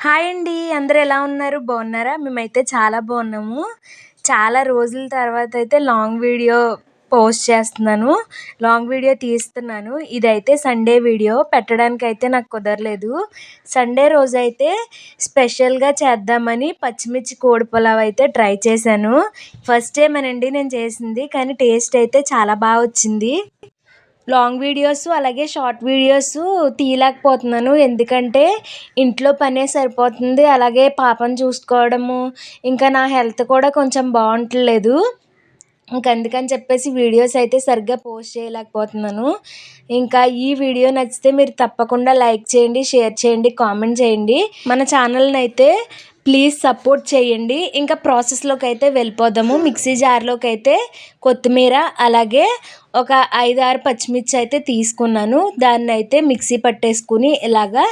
Hi అండి. అందరూ ఎలా ఉన్నారు? బాగున్నారా? మేమైతే చాలా బాగున్నాము. చాలా రోజుల తర్వాత అయితే లాంగ్ వీడియో పోస్ట్ చేస్తున్నాను. లాంగ్ వీడియో తీస్తున్నాను. ఇదైతే సండే వీడియో పెట్టడానికైతే నాకు కుదరలేదు. సండే రోజైతే స్పెషల్‌గా చేద్దామని పచ్చిమిర్చి కోడి పులావ్ అయితే ట్రై చేశాను. ఫస్ట్ టైమేనండి నేను చేసింది. కానీ టేస్ట్ అయితే చాలా వచ్చింది. లాంగ్ వీడియోస్ అలాగే షార్ట్ వీడియోస్ తీయలేకపోతున్నాను. ఎందుకంటే ఇంట్లో పనే సరిపోతుంది. అలాగే పాపను చూసుకోవడము, ఇంకా నా హెల్త్ కూడా కొంచెం బాగుంటలేదు. అందుకని చెప్పేసి వీడియోస్ అయితే సరిగ్గా పోస్ట్ చేయలేకపోతున్నాను. ఇంకా ఈ వీడియో నచ్చితే మీరు తప్పకుండా లైక్ చేయండి, షేర్ చేయండి, కామెంట్ చేయండి. మన ఛానల్ని అయితే ప్లీజ్ సపోర్ట్ చేయండి. ఇంకా ప్రాసెస్లోకి అయితే వెళ్ళిపోదాము. మిక్సీ జార్లోకి అయితే కొత్తిమీర అలాగే ఒక 5-6 పచ్చిమిర్చి అయితే తీసుకున్నాను. దాన్ని అయితే మిక్సీ పట్టేసుకుని ఇలాగా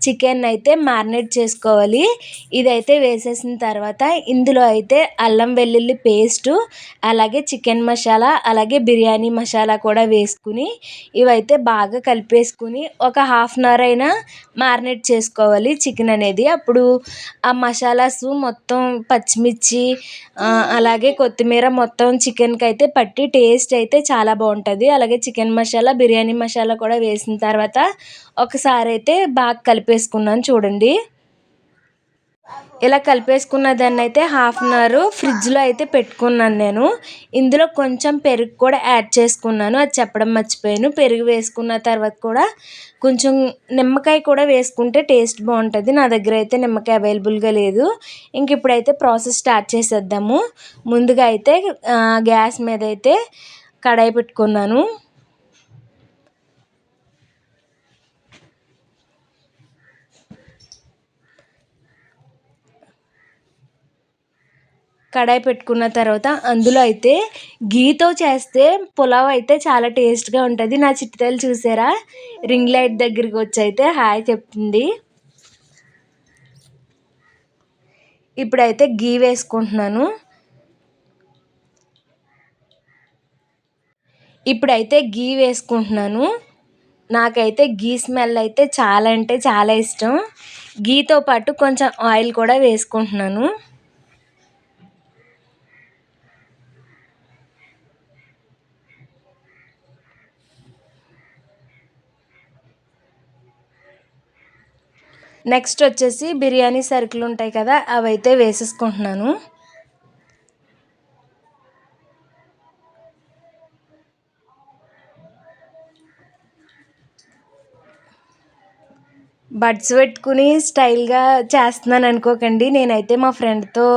చికెన్ అయితే మ్యారినేట్ చేసుకోవాలి. ఇదైతే వేసేసిన తర్వాత ఇందులో అయితే అల్లం వెల్లుల్లి పేస్టు అలాగే చికెన్ మసాలా అలాగే బిర్యానీ మసాలా కూడా వేసుకుని ఇవైతే బాగా కలిపేసుకుని ఒక హాఫ్ అన్ అవర్ అయినా మ్యారినేట్ చేసుకోవాలి చికెన్ అనేది. అప్పుడు ఆ మసాలాస్ మొత్తం పచ్చిమిర్చి అలాగే కొత్తిమీర మొత్తం చికెన్కి అయితే పట్టి టేస్ట్ అయితే చాలా బాగుంటుంది. అలాగే చికెన్ మసాలా బిర్యానీ మసాలా కూడా వేసిన తర్వాత ఒకసారి అయితే బాగా కలిపేసుకున్నాను చూడండి. ఇలా కలిపేసుకున్న దాన్ని అయితే హాఫ్ అన్ అవర్ ఫ్రిడ్జ్లో అయితే పెట్టుకున్నాను నేను. ఇందులో కొంచెం పెరుగు కూడా యాడ్ చేసుకున్నాను. అది చెప్పడం మర్చిపోయాను. పెరుగు వేసుకున్న తర్వాత కూడా కొంచెం నిమ్మకాయ కూడా వేసుకుంటే టేస్ట్ బాగుంటుంది. నా దగ్గర అయితే నిమ్మకాయ అవైలబుల్గా లేదు. ఇంక ఇప్పుడైతే ప్రాసెస్ స్టార్ట్ చేసేద్దాము. ముందుగా అయితే గ్యాస్ మీద అయితే కడాయి పెట్టుకున్నాను. కడాయి పెట్టుకున్న తర్వాత అందులో అయితే గీతో చేస్తే పులావ్ అయితే చాలా టేస్ట్గా ఉంటుంది. నా చిట్టితల్లి చూసారా, రింగ్ లైట్ దగ్గరికి వచ్చి అయితే హాయ్ చెప్తుంది. ఇప్పుడైతే గీ వేసుకుంటున్నాను. నాకైతే గీ స్మెల్ అయితే చాలా అంటే చాలా ఇష్టం. గీతో పాటు కొంచెం ఆయిల్ కూడా వేసుకుంటున్నాను. నెక్స్ట్ వచ్చేసి బిర్యానీ సరుకులు ఉంటాయి కదా, అవైతే వేసేసుకుంటున్నాను. బడ్స్ పెట్టుకుని స్టైల్గా చేస్తున్నాను అనుకోకండి. నేనైతే మా ఫ్రెండ్తో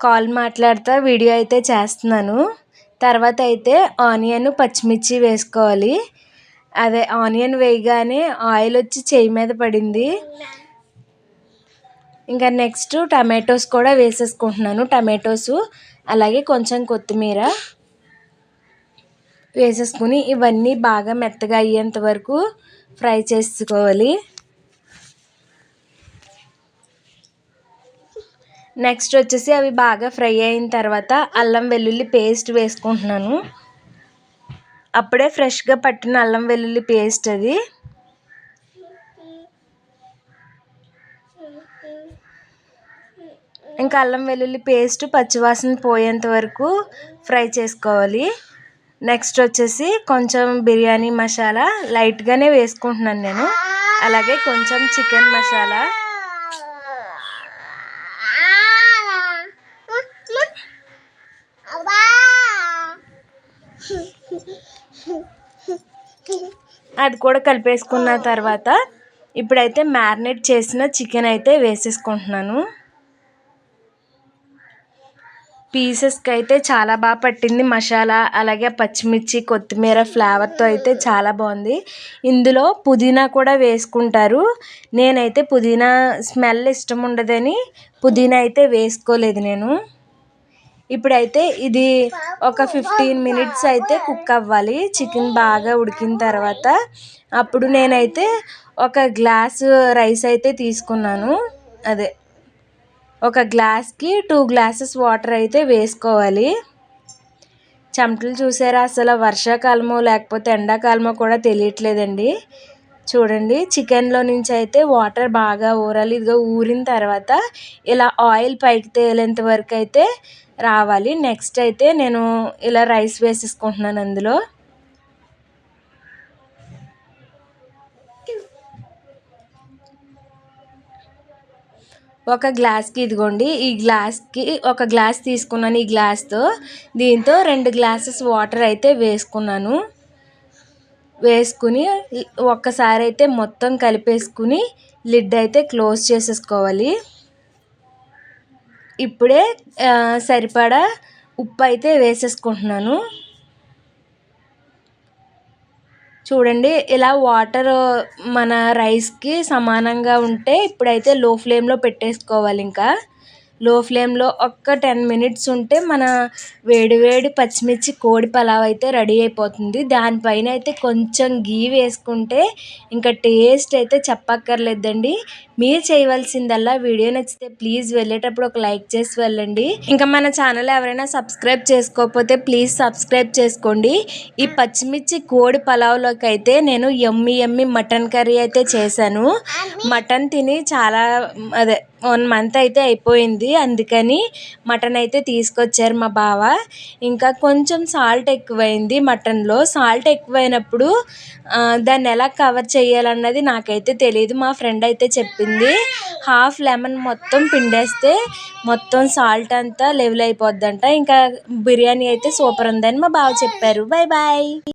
కాల్ మాట్లాడుతూ వీడియో అయితే చేస్తున్నాను. తర్వాత అయితే ఆనియన్ పచ్చిమిర్చి వేసుకోవాలి. అదే ఆనియన్ వేయగానే ఆయిల్ వచ్చి చేయి మీద పడింది. ఇంకా నెక్స్ట్ టమాటోస్ కూడా వేసేసుకుంటున్నాను. టమాటోసు అలాగే కొంచెం కొత్తిమీర వేసేసుకుని ఇవన్నీ బాగా మెత్తగా అయ్యేంత వరకు ఫ్రై చేసుకోవాలి. నెక్స్ట్ వచ్చేసి అవి బాగా ఫ్రై అయిన తర్వాత అల్లం వెల్లుల్లి పేస్ట్ వేసుకుంటున్నాను. అప్పుడే ఫ్రెష్గా పట్టిన అల్లం వెల్లుల్లి పేస్ట్ అది. ఇంకా అల్లం వెల్లుల్లి పేస్ట్ పచ్చివాసన పోయేంత వరకు ఫ్రై చేసుకోవాలి. నెక్స్ట్ వచ్చేసి కొంచెం బిర్యానీ మసాలా లైట్గానే వేసుకుంటున్నాను నేను. అలాగే కొంచెం చికెన్ మసాలా అది కూడా కలిపేసుకున్న తర్వాత ఇప్పుడైతే మ్యారినేట్ చేసిన చికెన్ అయితే వేసేసుకుంటున్నాను. పీసెస్కి అయితే చాలా బాగా పట్టింది మసాలా అలాగే పచ్చిమిర్చి కొత్తిమీర ఫ్లేవర్తో అయితే చాలా బాగుంది. ఇందులో పుదీనా కూడా వేసుకుంటారు. నేనైతే పుదీనా స్మెల్ ఇష్టం ఉండదని పుదీనా అయితే వేసుకోలేదు నేను. ఇప్పుడైతే ఇది ఒక 15 మినిట్స్ అయితే కుక్ అవ్వాలి. చికెన్ బాగా ఉడికిన తర్వాత అప్పుడు నేనైతే ఒక గ్లాసు రైస్ అయితే తీసుకున్నాను. అదే ఒక గ్లాస్కి 2 గ్లాసెస్ వాటర్ అయితే వేసుకోవాలి. చెమటలు చూసారా, అసలు వర్షాకాలమో లేకపోతే ఎండాకాలమో కూడా తెలియట్లేదండి. చూడండి చికెన్లో నుంచి అయితే వాటర్ బాగా ఊరాలి. ఇదిగో ఊరిన తర్వాత ఇలా ఆయిల్ పైకి తేలేంత వరకు అయితే రావాలి. నెక్స్ట్ అయితే నేను ఇలా రైస్ వేసేసుకుంటున్నాను అందులో. ఒక గ్లాస్కి ఇదిగోండి ఈ గ్లాస్కి ఒక గ్లాస్ తీసుకున్నాను. ఈ గ్లాస్తో దీంతో 2 గ్లాసెస్ వాటర్ అయితే వేసుకుని ఒక్కసారి అయితే మొత్తం కలిపేసుకుని లిడ్ అయితే క్లోజ్ చేసేసుకోవాలి. ఇప్పుడే సరిపడా ఉప్పు అయితే వేసేసుకుంటున్నాను. చూడండి ఇలా వాటర్ మన రైస్కి సమానంగా ఉంటే ఇప్పుడైతే లో ఫ్లేమ్లో పెట్టేసుకోవాలి. ఇంకా లో ఫ్లేమ్లో ఒక్క 10 మినిట్స్ ఉంటే మన వేడి వేడి పచ్చిమిర్చి కోడి పలావ్ అయితే రెడీ అయిపోతుంది. దానిపైన అయితే కొంచెం గీ వేసుకుంటే ఇంకా టేస్ట్ అయితే చెప్పక్కర్లేదండి. మీరు చేయవలసిందల్లా వీడియో నచ్చితే ప్లీజ్ వెళ్ళేటప్పుడు ఒక లైక్ చేసి వెళ్ళండి. ఇంకా మన ఛానల్ ఎవరైనా సబ్స్క్రైబ్ చేసుకోకపోతే ప్లీజ్ సబ్స్క్రైబ్ చేసుకోండి. ఈ పచ్చిమిర్చి కోడి పలావ్లోకి అయితే నేను యమ్మీ మటన్ కర్రీ అయితే చేశాను. మటన్ తిని చాలా 1 మంత్ అయితే అయిపోయింది. అందుకని మటన్ అయితే తీసుకొచ్చారు మా బావ. ఇంకా కొంచెం సాల్ట్ ఎక్కువైంది మటన్లో. సాల్ట్ ఎక్కువైనప్పుడు దాన్ని ఎలా కవర్ చేయాలన్నది నాకైతే తెలియదు. మా ఫ్రెండ్ అయితే చెప్పింది. హాఫ్ లెమన్ మొత్తం పిండేస్తే మొత్తం సాల్ట్ అంతా లెవెల్ అయిపోద్దంట. ఇంకా బిర్యానీ అయితే సూపర్ ఉందని మా బావ చెప్పారు. Bye bye.